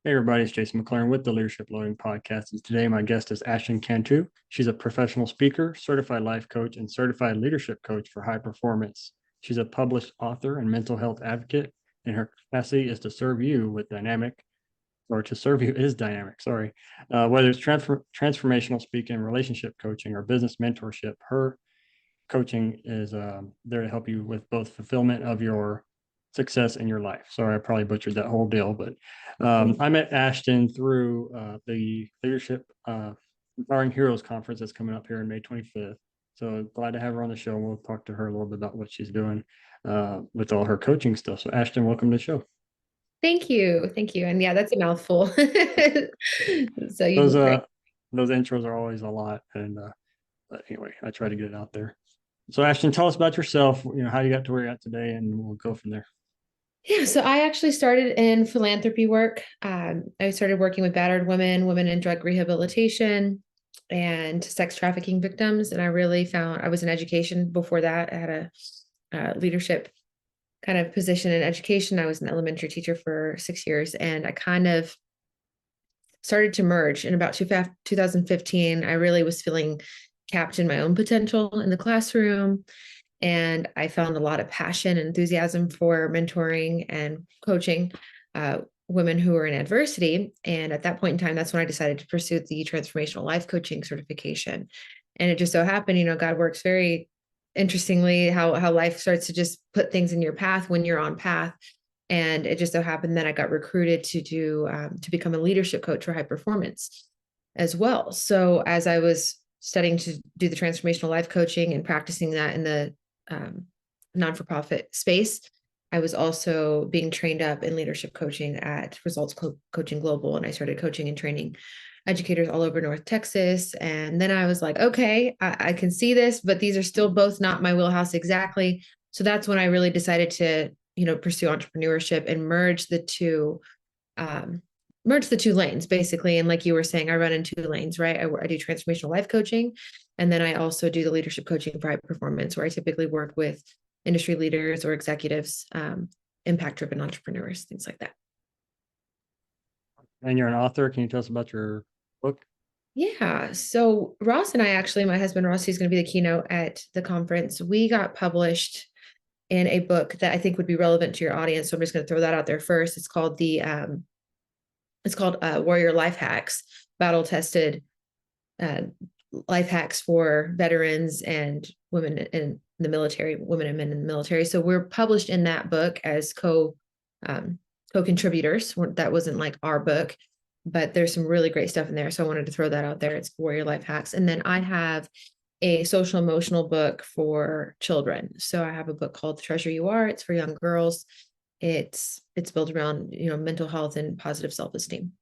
Hey everybody, it's Jason McLaren with the Leadership Loading Podcast. And today my guest is Ashton Cantou. She's a professional speaker, certified life coach, and certified leadership coach for high performance. She's a published author and mental health advocate, and her capacity is to serve you with dynamic, or to serve you is dynamic, sorry. Whether it's transformational speaking, relationship coaching, or business mentorship, her coaching is there to help you with both fulfillment of your success in your life. Sorry, I probably butchered that whole deal, but I met Ashton through the Leadership Empowering Heroes Conference that's coming up here on May 25th. So glad to have her on the show. And we'll talk to her a little bit about what she's doing with all her coaching stuff. So Ashton, welcome to the show. Thank you. Thank you. And yeah, that's a mouthful. So you Those did great. those intros are always a lot, and but anyway, I try to get it out there. So Ashton, tell us about yourself. How you got to where you're at today, and we'll go from there. Yeah, so I actually started in philanthropy work. I started working with battered women, women in drug rehabilitation, and sex trafficking victims. And I really found I was in education before that. I had a leadership kind of position in education. I was an elementary teacher for 6 years, and I kind of started to merge in about 2015. I really was feeling capped in my own potential in the classroom. And I found a lot of passion and enthusiasm for mentoring and coaching women who are in adversity. And at that point in time, that's when I decided to pursue the transformational life coaching certification. And it just so happened, God works very interestingly, how life starts to just put things in your path when you're on path. And it just so happened that I got recruited to become a leadership coach for high performance as well. So as I was studying to do the transformational life coaching and practicing that in the non-for-profit space, I was also being trained up in leadership coaching at Coaching Global, and I started coaching and training educators all over North Texas. And then I was like, okay, I can see this, but these are still both not my wheelhouse exactly. So that's when I really decided to, pursue entrepreneurship and um, merge the two lanes basically. And like you were saying, I run in two lanes, right? I do transformational life coaching, and then I also do the leadership coaching for high performance, where I typically work with industry leaders or executives, impact-driven entrepreneurs, things like that. And you're an author. Can you tell us about your book? Yeah. So Ross and I actually, my husband Ross, who's going to be the keynote at the conference, we got published in a book that I think would be relevant to your audience. So I'm just going to throw that out there first. It's called Warrior Life Hacks, battle tested uh, life hacks for veterans and women in the military, women and men in the military. So we're published in that book as co-contributors. That wasn't like our book, but there's some really great stuff in there. So I wanted to throw that out there. It's Warrior Life Hacks. And then I have a social emotional book for children. So I have a book called Treasure You Are. It's for young girls. It's built around, mental health and positive self-esteem.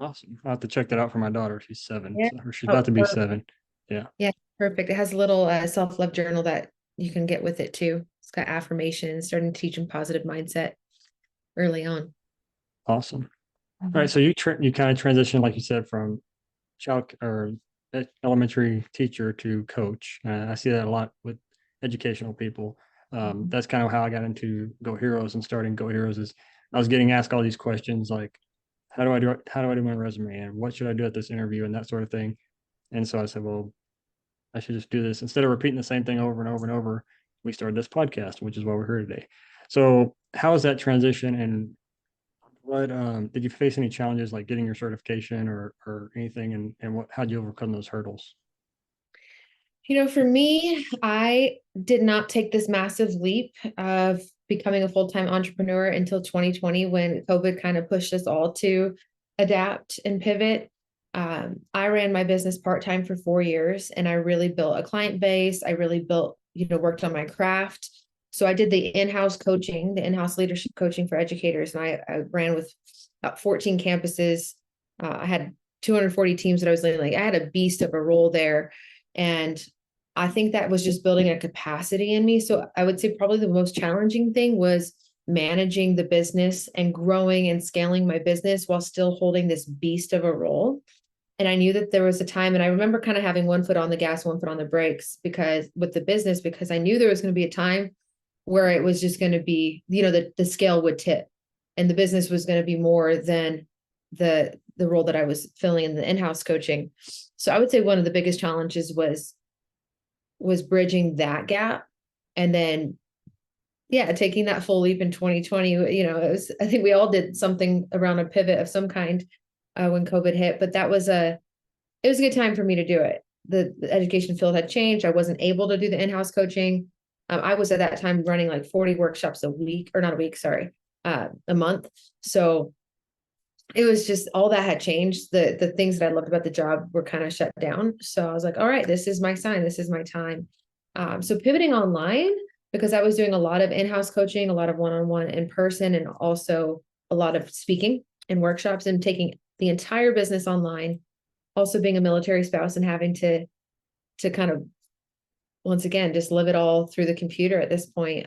Awesome. I'll have to check that out for my daughter. She's 7, Yeah. or she's Oh, about to be 7. Yeah. yeah, perfect. It has a little self-love journal that you can get with it too. It's got affirmations, starting to teach them positive mindset early on. Awesome. All right. Mhm. So you kind of transitioned, like you said, from child or elementary teacher to coach. I see that a lot with educational people. Mhm. That's kind of how I got into Go Heroes, and starting Go Heroes is I was getting asked all these questions like, how do I do my resume, and what should I do at this interview, and that sort of thing. And so I said, well, I should just do this instead of repeating the same thing over and over and over. We started this podcast, which is why we're here today. So how is that transition, and what did you face any challenges like getting your certification or anything, and what how'd you overcome those hurdles? For me, I did not take this massive leap of becoming a full-time entrepreneur until 2020 when COVID kind of pushed us all to adapt and pivot. I ran my business part-time for 4 years, and I really built a client base. I really built, worked on my craft. So I did the in-house coaching, the in-house leadership coaching for educators, and I ran with about 14 campuses. I had 240 teams that I was leading. Like I had a beast of a role there. And I think that was just building a capacity in me. So I would say probably the most challenging thing was managing the business and growing and scaling my business while still holding this beast of a role. And I knew that there was a time, and I remember kind of having one foot on the gas, one foot on the brakes because with the business, because I knew there was going to be a time where it was just going to be, the scale would tip. and the business was going to be more than the role that I was filling in the in-house coaching. So I would say one of the biggest challenges was bridging that gap. And then, yeah, taking that full leap in 2020, it was, I think we all did something around a pivot of some kind when COVID hit, but it was a good time for me to do it. The education field had changed. I wasn't able to do the in-house coaching. I was at that time running like 40 workshops a week, or not a week, sorry, a month. So it was just, all that had changed. The things that I loved about the job were kind of shut down. So I was like, all right, this is my sign. This is my time. So pivoting online, because I was doing a lot of in-house coaching, a lot of one-on-one in person, and also a lot of speaking and workshops, and taking the entire business online, also being a military spouse and having to kind of, once again, just live it all through the computer at this point.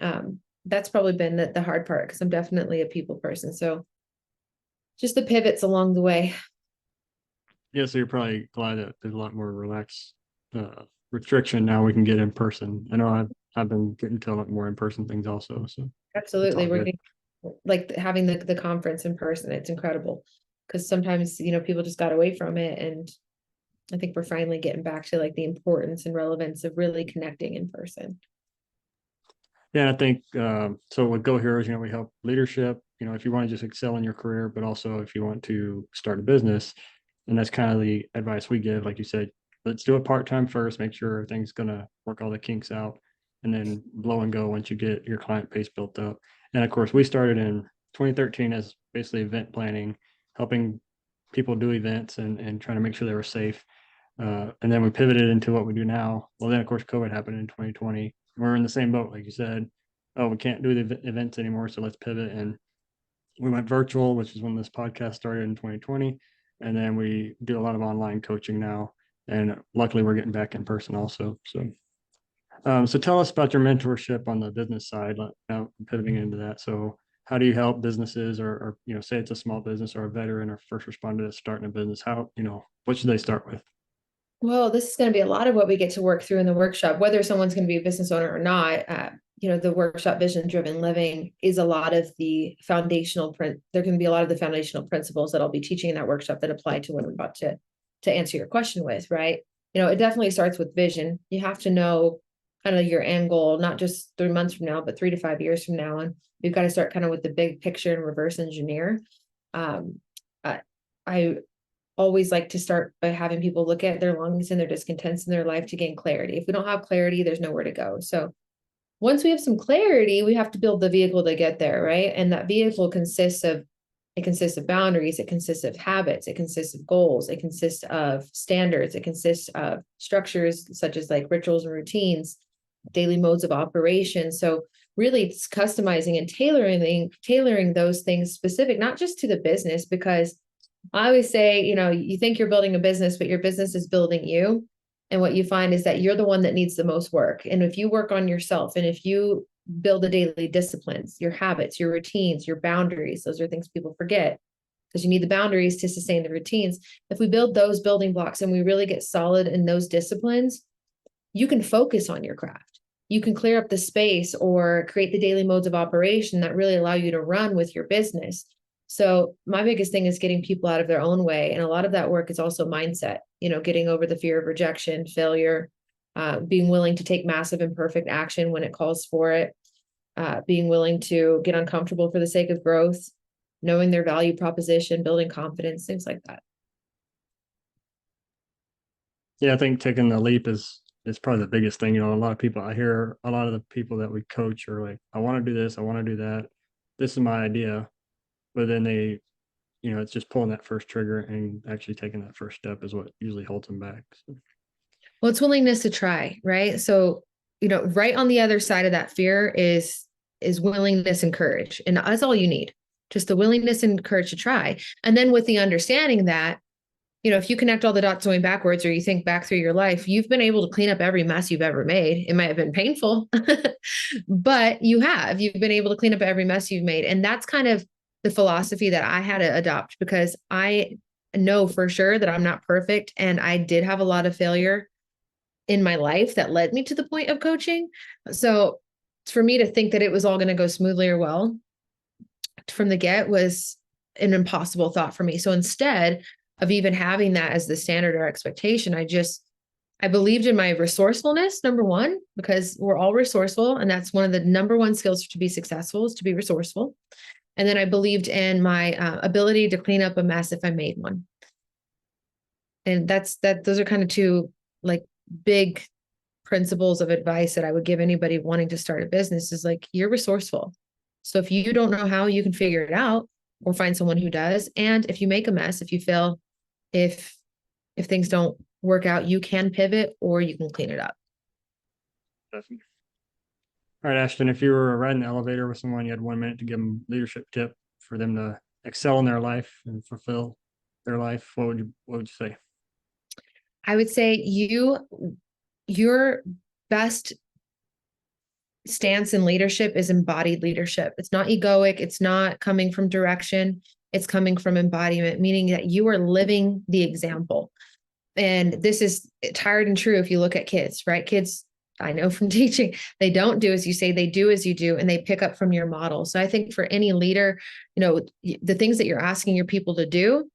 That's probably been the hard part, because I'm definitely a people person. So just the pivots along the way. Yeah, so you're probably glad that there's a lot more relaxed restriction now we can get in person. I know I've been getting to a lot more in person things also. So Absolutely. We're getting, like, having the conference in person. It's incredible, because sometimes, people just got away from it. And I think we're finally getting back to like the importance and relevance of really connecting in person. Yeah, I think so with Go Heroes, we help leadership, if you want to just excel in your career, but also if you want to start a business. And that's kind of the advice we give. Like you said, let's do it part-time first, make sure everything's going to work all the kinks out, and then blow and go once you get your client base built up. And of course, we started in 2013 as basically event planning, helping people do events and trying to make sure they were safe. And then we pivoted into what we do now. Well, then of course, COVID happened in 2020. We're in the same boat, like you said. Oh, we can't do the events anymore, so let's pivot. And we went virtual, which is when this podcast started in 2020. And then we do a lot of online coaching now. And luckily, we're getting back in person also. So tell us about your mentorship on the business side. Now pivoting into that. So how do you help businesses, or say it's a small business or a veteran or first responder that's starting a business? How, what should they start with? Well, this is going to be a lot of what we get to work through in the workshop, whether someone's going to be a business owner or not. The workshop Vision Driven Living is a lot of the foundational there can be a lot of the foundational principles that I'll be teaching in that workshop that apply to what I'm about to answer your question with, right? It definitely starts with vision. You have to know kind of your end goal, not just 3 months from now, but 3 to 5 years from now. And we've got to start kind of with the big picture and reverse engineer. I always like to start by having people look at their longings and their discontents in their life to gain clarity. If we don't have clarity, there's nowhere to go. So once we have some clarity, we have to build the vehicle to get there, right? And that vehicle consists of boundaries, it consists of habits, it consists of goals, it consists of standards, it consists of structures such as like rituals and routines, daily modes of operation. So really it's customizing and tailoring those things specific, not just to the business, because I always say, you think you're building a business, but your business is building you. And what you find is that you're the one that needs the most work. And if you work on yourself, and if you build the daily disciplines, your habits, your routines, your boundaries, those are things people forget, because you need the boundaries to sustain the routines. If we build those building blocks and we really get solid in those disciplines, you can focus on your craft. You can clear up the space or create the daily modes of operation that really allow you to run with your business. So my biggest thing is getting people out of their own way. And a lot of that work is also mindset, getting over the fear of rejection, failure, being willing to take massive imperfect action when it calls for it, being willing to get uncomfortable for the sake of growth, knowing their value proposition, building confidence, things like that. Yeah, I think taking the leap is probably the biggest thing. A lot of people, I hear a lot of the people that we coach are like, I want to do this, I want to do that. This is my idea. But then they, it's just pulling that first trigger and actually taking that first step is what usually holds them back. So. Well, it's willingness to try, right? So, right on the other side of that fear is willingness and courage. And that's all you need. Just the willingness and courage to try. And then with the understanding that, if you connect all the dots going backwards, or you think back through your life, you've been able to clean up every mess you've ever made. It might have been painful, but you've been able to clean up every mess you've made. And that's kind of the philosophy that I had to adopt, because I know for sure that I'm not perfect. And I did have a lot of failure in my life that led me to the point of coaching. So for me to think that it was all going to go smoothly or well from the get was an impossible thought for me. So instead of even having that as the standard or expectation, I believed in my resourcefulness, number one, because we're all resourceful. And that's one of the number one skills to be successful is to be resourceful. And then I believed in my ability to clean up a mess if I made one. And those are kind of two like big principles of advice that I would give anybody wanting to start a business is like, you're resourceful. So if you don't know how, you can figure it out or find someone who does. And if you make a mess, if you fail, if things don't work out, you can pivot or you can clean it up. Definitely. All right, Ashton, if you were riding the elevator with someone, you had 1 minute to give them leadership tip for them to excel in their life and fulfill their life, what would you say? I would say your best stance in leadership is embodied leadership. It's not egoic. It's not coming from direction. It's coming from embodiment, meaning that you are living the example. And this is tired and true if you look at kids, right? Kids, I know from teaching, they don't do as you say, they do as you do, and they pick up from your model. So I think for any leader, the things that you're asking your people to do,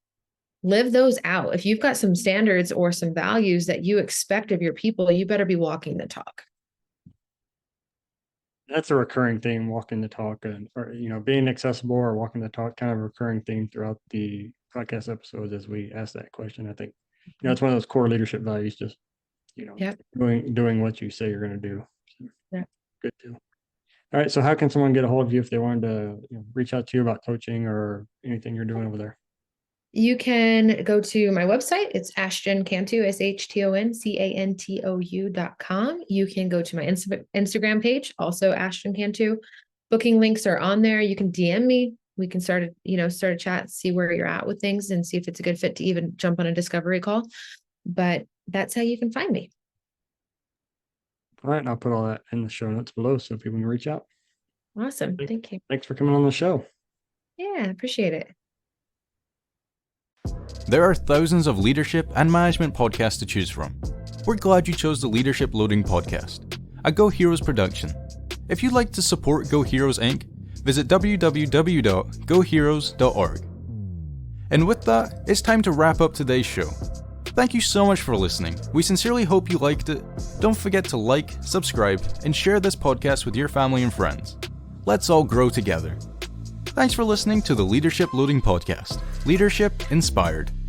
live those out. If you've got some standards or some values that you expect of your people, you better be walking the talk. That's a recurring theme, walking the talk, or being accessible or walking the talk, kind of a recurring theme throughout the podcast episodes as we ask that question. I think it's one of those core leadership values, just Yep. doing what you say you're going to do. So, Yeah. good too. All right, so how can someone get a hold of you if they wanted to reach out to you about coaching or anything you're doing over there? You can go to my website. It's Ashton Cantou, SHTONCANTOU.com. You can go to my Instagram page, also Ashton Cantou. Booking links are on there. You can DM me. We can start a chat, see where you're at with things and see if it's a good fit to even jump on a discovery call. But that's how you can find me. All right, and I'll put all that in the show notes below so people can reach out. Awesome. Thank you. Thanks for coming on the show. Yeah, appreciate it. There are thousands of leadership and management podcasts to choose from. We're glad you chose the Leadership Loading Podcast, a Go Heroes production. If you'd like to support Go Heroes Inc., visit www.goheroes.org. And with that, it's time to wrap up today's show. Thank you so much for listening. We sincerely hope you liked it. Don't forget to like, subscribe, and share this podcast with your family and friends. Let's all grow together. Thanks for listening to the Leadership Loading Podcast. Leadership Inspired.